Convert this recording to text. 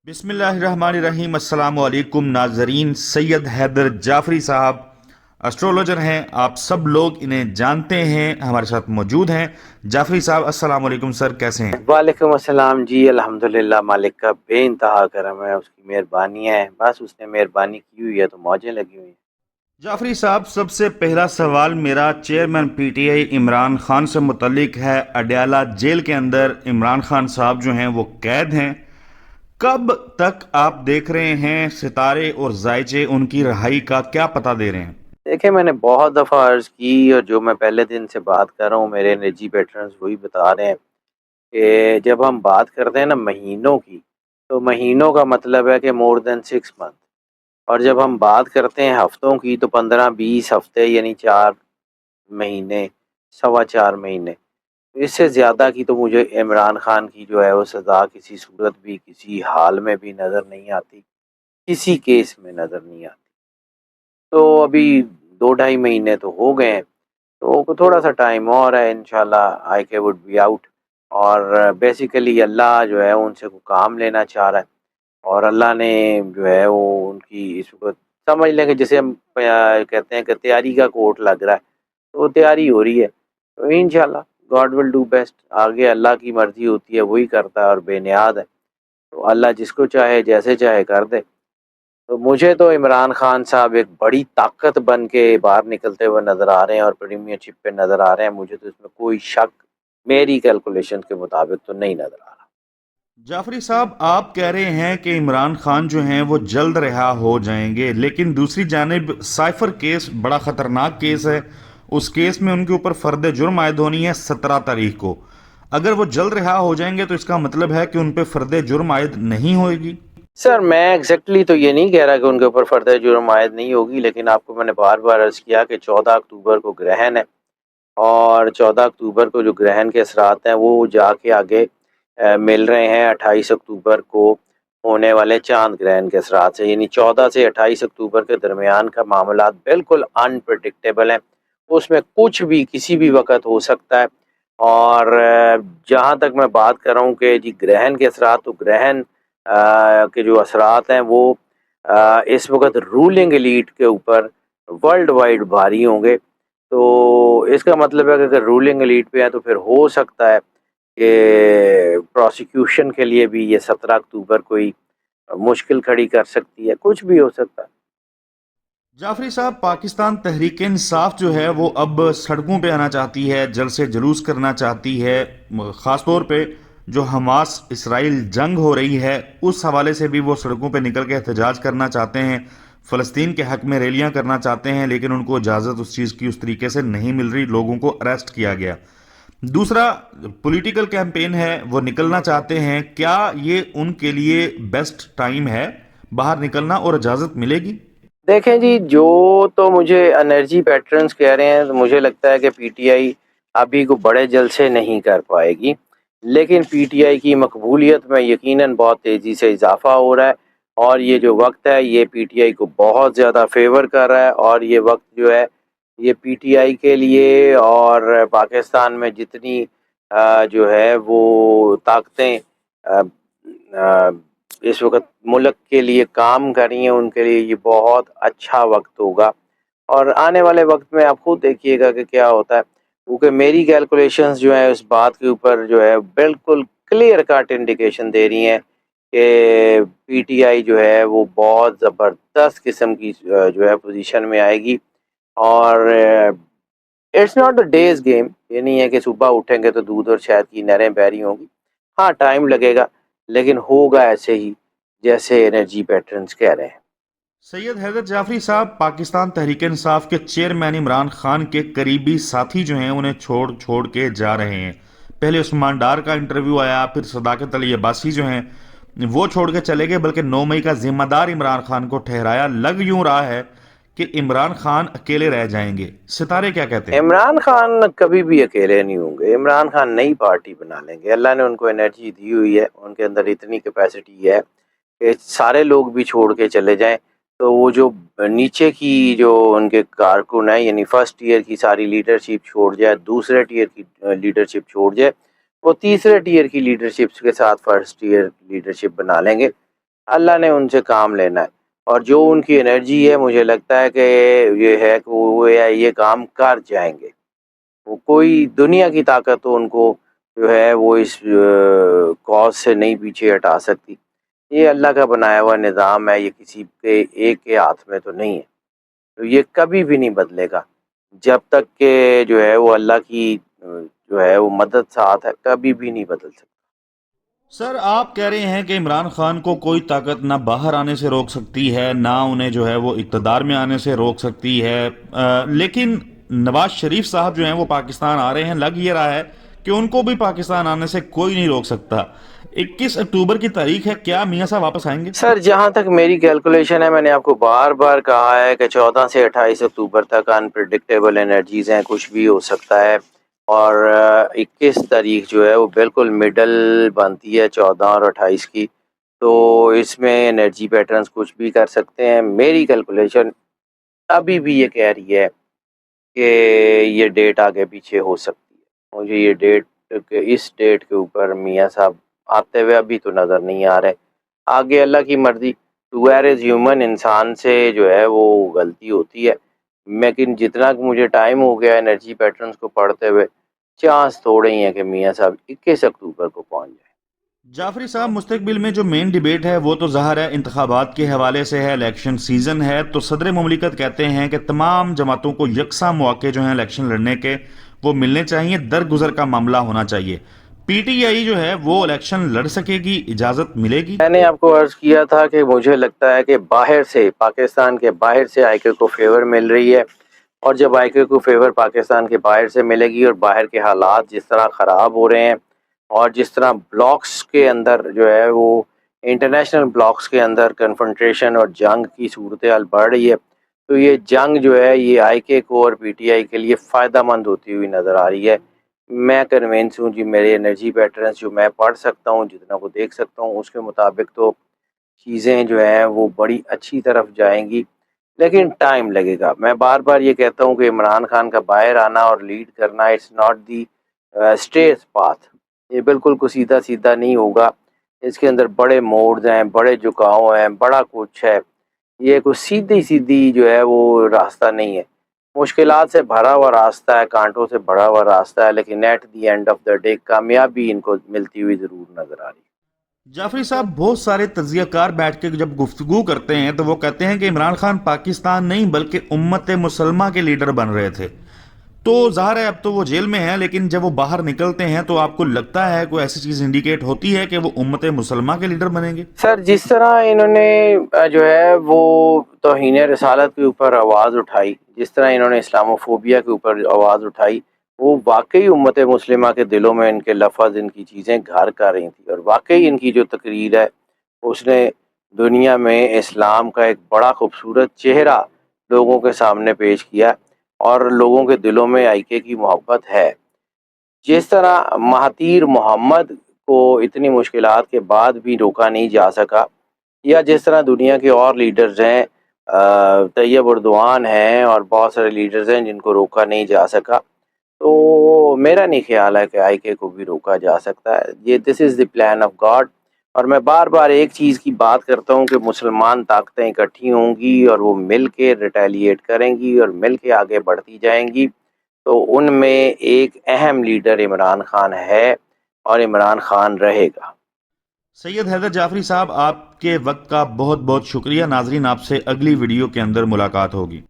بسم اللہ الرحمن الرحیم۔ السلام علیکم ناظرین، سید حیدر جعفری صاحب اسٹرولوجر ہیں، آپ سب لوگ انہیں جانتے ہیں، ہمارے ساتھ موجود ہیں۔ جعفری صاحب السلام علیکم سر، کیسے ہیں؟ وعلیکم السلام جی، الحمدللہ، مالک کا بے انتہا کرم ہے، اس کی مہربانی ہے، بس اس نے مہربانی کی ہوئی ہے تو موجیں لگی ہوئی ہیں۔ جعفری صاحب، سب سے پہلا سوال میرا chairman P T I Imran Khan سے متعلق ہے۔ اڈیالہ جیل کے اندر عمران خان صاحب جو ہیں وہ قید ہیں، کب تک آپ دیکھ رہے ہیں ستارے اور زائچے ان کی رہائی کا کیا پتہ دے رہے ہیں؟ دیکھیں، میں نے بہت دفعہ عرض کی اور جو میں پہلے دن سے بات کر رہا ہوں، میرے نجی پیٹرنز وہی بتا رہے ہیں کہ جب ہم بات کرتے ہیں نا مہینوں کی، تو مہینوں کا مطلب ہے کہ مور دین 6 منتھ، اور جب ہم بات کرتے ہیں ہفتوں کی تو 15-20 ہفتے، یعنی 4 مہینے، 4.25 مہینے۔ اس سے زیادہ کی تو مجھے عمران خان کی جو ہے وہ سزا کسی صورت بھی، کسی حال میں بھی نظر نہیں آتی، کسی کیس میں نظر نہیں آتی۔ تو ابھی 2-2.5 مہینے تو ہو گئے ہیں، تو تھوڑا سا ٹائم اور ہے، انشاءاللہ آئی کے وڈ بی آؤٹ۔ اور بیسیکلی اللہ جو ہے ان سے کوئی کام لینا چاہ رہا ہے، اور اللہ نے جو ہے وہ ان کی اس وقت سمجھ لیں کہ جسے ہم کہتے ہیں کہ تیاری کا کوٹ لگ رہا ہے، تو وہ تیاری ہو رہی ہے، تو انشاءاللہ گاڈ ول ڈو بیسٹ۔ آگے اللہ کی مرضی ہوتی ہے، وہی کرتا ہے اور بے نیاز ہے، تو اللہ جس کو چاہے جیسے چاہے کر دے۔ تو مجھے تو عمران خان صاحب ایک بڑی طاقت بن کے باہر نکلتے ہوئے نظر آ رہے ہیں اور پریمیئر شپ پہ نظر آ رہے ہیں، مجھے تو اس میں کوئی شک میری کیلکولیشن کے مطابق تو نہیں نظر آ رہا۔ جعفری صاحب، آپ کہہ رہے ہیں کہ عمران خان جو ہیں وہ جلد رہا ہو جائیں گے، لیکن دوسری جانب سائفر کیس بڑا خطرناک کیس ہے، اس کیس میں ان کے اوپر فرد جرم عائد ہونی ہے 17 تاریخ کو۔ اگر وہ جلد رہا ہو جائیں گے تو اس کا مطلب ہے کہ ان پہ فرد جرم عائد نہیں ہوئے گی؟ سر، میں ایگزیکٹلی تو یہ نہیں کہہ رہا کہ ان کے اوپر فرد جرم عائد نہیں ہوگی، لیکن آپ کو میں نے بار بار عرض کیا کہ 14 اکتوبر کو گرہن ہے، اور 14 اکتوبر کو جو گرہن کے اثرات ہیں وہ جا کے آگے مل رہے ہیں 28 اکتوبر کو ہونے والے چاند گرہن کے اثرات سے، یعنی 14 سے 28 اکتوبر کے درمیان کا معاملات بالکل انپریڈکٹیبل ہیں، اس میں کچھ بھی کسی بھی وقت ہو سکتا ہے۔ اور جہاں تک میں بات کر رہا ہوں کہ جی گرہن کے اثرات، تو گرہن کے جو اثرات ہیں وہ اس وقت رولنگ ایلیٹ کے اوپر ورلڈ وائڈ بھاری ہوں گے، تو اس کا مطلب ہے کہ اگر رولنگ ایلیٹ پہ ہے تو پھر ہو سکتا ہے کہ پروسیکیوشن کے لیے بھی یہ 17 اکتوبر کوئی مشکل کھڑی کر سکتی ہے، کچھ بھی ہو سکتا ہے۔ جعفری صاحب، پاکستان تحریک انصاف جو ہے وہ اب سڑکوں پہ آنا چاہتی ہے، جلسے جلوس کرنا چاہتی ہے، خاص طور پہ جو حماس اسرائیل جنگ ہو رہی ہے اس حوالے سے بھی وہ سڑکوں پہ نکل کے احتجاج کرنا چاہتے ہیں، فلسطین کے حق میں ریلیاں کرنا چاہتے ہیں، لیکن ان کو اجازت اس چیز کی اس طریقے سے نہیں مل رہی، لوگوں کو اریسٹ کیا گیا۔ دوسرا پولیٹیکل کیمپین ہے، وہ نکلنا چاہتے ہیں، کیا یہ ان کے لیے بیسٹ ٹائم ہے باہر نکلنا اور اجازت ملے گی؟ دیکھیں جی، جو تو مجھے انرجی پیٹرنز کہہ رہے ہیں، تو مجھے لگتا ہے کہ پی ٹی آئی ابھی کو بڑے جلسے نہیں کر پائے گی، لیکن پی ٹی آئی کی مقبولیت میں یقیناً بہت تیزی سے اضافہ ہو رہا ہے، اور یہ جو وقت ہے یہ پی ٹی آئی کو بہت زیادہ فیور کر رہا ہے، اور یہ وقت جو ہے یہ پی ٹی آئی کے لیے اور پاکستان میں جتنی جو ہے وہ طاقتیں اس وقت ملک کے لیے کام کر رہی ہیں، ان کے لیے یہ بہت اچھا وقت ہوگا، اور آنے والے وقت میں آپ خود دیکھیے گا کہ کیا ہوتا ہے، کیونکہ میری کیلکولیشنز جو ہیں اس بات کے اوپر جو ہے بالکل کلیئر کٹ انڈیکیشن دے رہی ہیں کہ پی ٹی آئی جو ہے وہ بہت زبردست قسم کی جو ہے پوزیشن میں آئے گی، اور it's not a day's game, یہ نہیں ہے کہ صبح اٹھیں گے تو دودھ اور شہد کی نہریں بہہ رہی ہوں گی، ہاں ٹائم لگے گا، لیکن ہوگا ایسے ہی جیسے انرجی پیٹرنز کہہ رہے ہیں۔ سید حیدر جعفری صاحب، پاکستان تحریک انصاف کے چیئرمین عمران خان کے قریبی ساتھی جو ہیں انہیں چھوڑ کے جا رہے ہیں۔ پہلے عثمان ڈار کا انٹرویو آیا، پھر صداقت علی عباسی جو ہیں وہ چھوڑ کے چلے گئے، بلکہ 9 مئی کا ذمہ دار عمران خان کو ٹھہرایا۔ لگ یوں رہا ہے کہ عمران خان اکیلے رہ جائیں گے، ستارے کیا کہتے ہیں؟ عمران خان کبھی بھی اکیلے نہیں ہوں گے، عمران خان نئی پارٹی بنا لیں گے، اللہ نے ان کو انرجی دی ہوئی ہے، ان کے اندر اتنی کیپیسٹی ہے کہ سارے لوگ بھی چھوڑ کے چلے جائیں تو وہ جو نیچے کی جو ان کے کارکن ہیں، یعنی فرسٹ ایئر کی ساری لیڈرشپ چھوڑ جائے، دوسرے ٹیئر کی لیڈرشپ چھوڑ جائے، وہ تیسرے ٹیئر کی لیڈرشپ کے ساتھ فرسٹ ایئر لیڈرشپ بنا لیں گے، اللہ نے ان سے کام لینا ہے، اور جو ان کی انرجی ہے مجھے لگتا ہے کہ یہ ہے کہ وہ یہ کام کر جائیں گے۔ وہ کوئی دنیا کی طاقت تو ان کو جو ہے وہ اس کاز سے نہیں پیچھے ہٹا سکتی۔ یہ اللہ کا بنایا ہوا نظام ہے، یہ کسی کے ایک کے ہاتھ میں تو نہیں ہے، تو یہ کبھی بھی نہیں بدلے گا جب تک کہ جو ہے وہ اللہ کی جو ہے وہ مدد ساتھ ہے، کبھی بھی نہیں بدل سکتا۔ سر آپ کہہ رہے ہیں کہ عمران خان کو کوئی طاقت نہ باہر آنے سے روک سکتی ہے، نہ انہیں جو ہے وہ اقتدار میں آنے سے روک سکتی ہے، لیکن نواز شریف صاحب جو ہیں وہ پاکستان آ رہے ہیں، لگ یہ رہا ہے کہ ان کو بھی پاکستان آنے سے کوئی نہیں روک سکتا۔ 21 اکتوبر کی تاریخ ہے، کیا میاں صاحب واپس آئیں گے؟ سر جہاں تک میری کیلکولیشن ہے، میں نے آپ کو بار بار کہا ہے کہ 14 سے 28 اکتوبر تک انپریڈکٹیبل انرجیز ہیں، کچھ بھی ہو سکتا ہے، اور 21 تاریخ جو ہے وہ بالکل مڈل بنتی ہے 14 اور 28 کی، تو اس میں انرجی پیٹرنز کچھ بھی کر سکتے ہیں۔ میری کیلکولیشن ابھی بھی یہ کہہ رہی ہے کہ یہ ڈیٹ آگے پیچھے ہو سکتی ہے۔ مجھے یہ ڈیٹ اس ڈیٹ کے اوپر میاں صاحب آتے ہوئے ابھی تو نظر نہیں آ رہے، آگے اللہ کی مرضی۔ ٹو ایئر از ہیومن، انسان سے جو ہے وہ غلطی ہوتی ہے، لیکن جتنا کہ مجھے ٹائم ہو گیا انرجی پیٹرنز کو پڑھتے ہوئے، چانس تھوڑے ہی ہیں کہ میاں صاحب 21 اکتوبر کو پہنچ جائیں۔ جعفری صاحب، مستقبل میں جو مین ڈیبیٹ ہے وہ تو ظاہر ہے انتخابات کے حوالے سے ہے، الیکشن سیزن ہے، تو صدر مملکت کہتے ہیں کہ تمام جماعتوں کو یکساں مواقع جو ہیں الیکشن لڑنے کے وہ ملنے چاہیے، درگزر کا معاملہ ہونا چاہیے۔ پی ٹی آئی جو ہے وہ الیکشن لڑ سکے گی، اجازت ملے گی؟ میں نے آپ کو عرض کیا تھا کہ مجھے لگتا ہے کہ باہر سے، پاکستان کے باہر سے آئی کے کو فیور مل رہی ہے، اور جب آئی کے کو فیور پاکستان کے باہر سے ملے گی اور باہر کے حالات جس طرح خراب ہو رہے ہیں، اور جس طرح بلاکس کے اندر جو ہے وہ انٹرنیشنل بلاکس کے اندر کنفرنٹریشن اور جنگ کی صورتحال بڑھ رہی ہے، تو یہ جنگ جو ہے یہ آئی کے کو اور پی ٹی آئی کے لیے فائدہ مند ہوتی ہوئی نظر آ رہی ہے۔ میں کنوینس ہوں جی، میرے انرجی پیٹرنز جو میں پڑھ سکتا ہوں، جتنا کو دیکھ سکتا ہوں، اس کے مطابق تو چیزیں جو ہیں وہ بڑی اچھی طرف جائیں گی، لیکن ٹائم لگے گا۔ میں بار بار یہ کہتا ہوں کہ عمران خان کا باہر آنا اور لیڈ کرنا it's not the straight path, یہ بالکل کو سیدھا سیدھا نہیں ہوگا، اس کے اندر بڑے موڑز ہیں، بڑے جھکاؤ ہیں، بڑا کچھ ہے، یہ کوئی سیدھی سیدھی جو ہے وہ راستہ نہیں ہے، مشکلات سے بھرا ہوا راستہ ہے، کانٹوں سے بھرا ہوا راستہ ہے، لیکن at the end of the day کامیابی ان کو ملتی ہوئی ضرور نظر آ رہی ہے۔ جعفری صاحب، بہت سارے تجزیہ کار بیٹھ کے جب گفتگو کرتے ہیں تو وہ کہتے ہیں کہ عمران خان پاکستان نہیں بلکہ امت مسلمہ کے لیڈر بن رہے تھے، تو ظاہر ہے اب تو وہ جیل میں ہیں، لیکن جب وہ باہر نکلتے ہیں تو آپ کو لگتا ہے کوئی ایسی چیز انڈیکیٹ ہوتی ہے کہ وہ امت مسلمہ کے لیڈر بنیں گے؟ سر جس طرح انہوں نے جو ہے وہ توہین رسالت کے اوپر آواز اٹھائی، جس طرح انہوں نے اسلام فوبیا کے اوپر آواز اٹھائی، وہ واقعی امت مسلمہ کے دلوں میں ان کے لفظ، ان کی چیزیں گھر کر رہی تھیں، اور واقعی ان کی جو تقریر ہے اس نے دنیا میں اسلام کا ایک بڑا خوبصورت چہرہ لوگوں کے سامنے پیش کیا، اور لوگوں کے دلوں میں آئی کے کی محبت ہے۔ جس طرح مہاتیر محمد کو اتنی مشکلات کے بعد بھی روکا نہیں جا سکا، یا جس طرح دنیا کے اور لیڈرز ہیں، طیب اردوان ہیں اور بہت سارے لیڈرز ہیں جن کو روکا نہیں جا سکا، تو میرا نہیں خیال ہے کہ آئی کے کو بھی روکا جا سکتا ہے۔ یہ دس از دی پلان آف گاڈ، اور میں بار بار ایک چیز کی بات کرتا ہوں کہ مسلمان طاقتیں اکٹھی ہوں گی اور وہ مل کے ریٹیلیٹ کریں گی اور مل کے آگے بڑھتی جائیں گی، تو ان میں ایک اہم لیڈر عمران خان ہے اور عمران خان رہے گا۔ سید حیدر جعفری صاحب، آپ کے وقت کا بہت بہت شکریہ۔ ناظرین، آپ سے اگلی ویڈیو کے اندر ملاقات ہوگی۔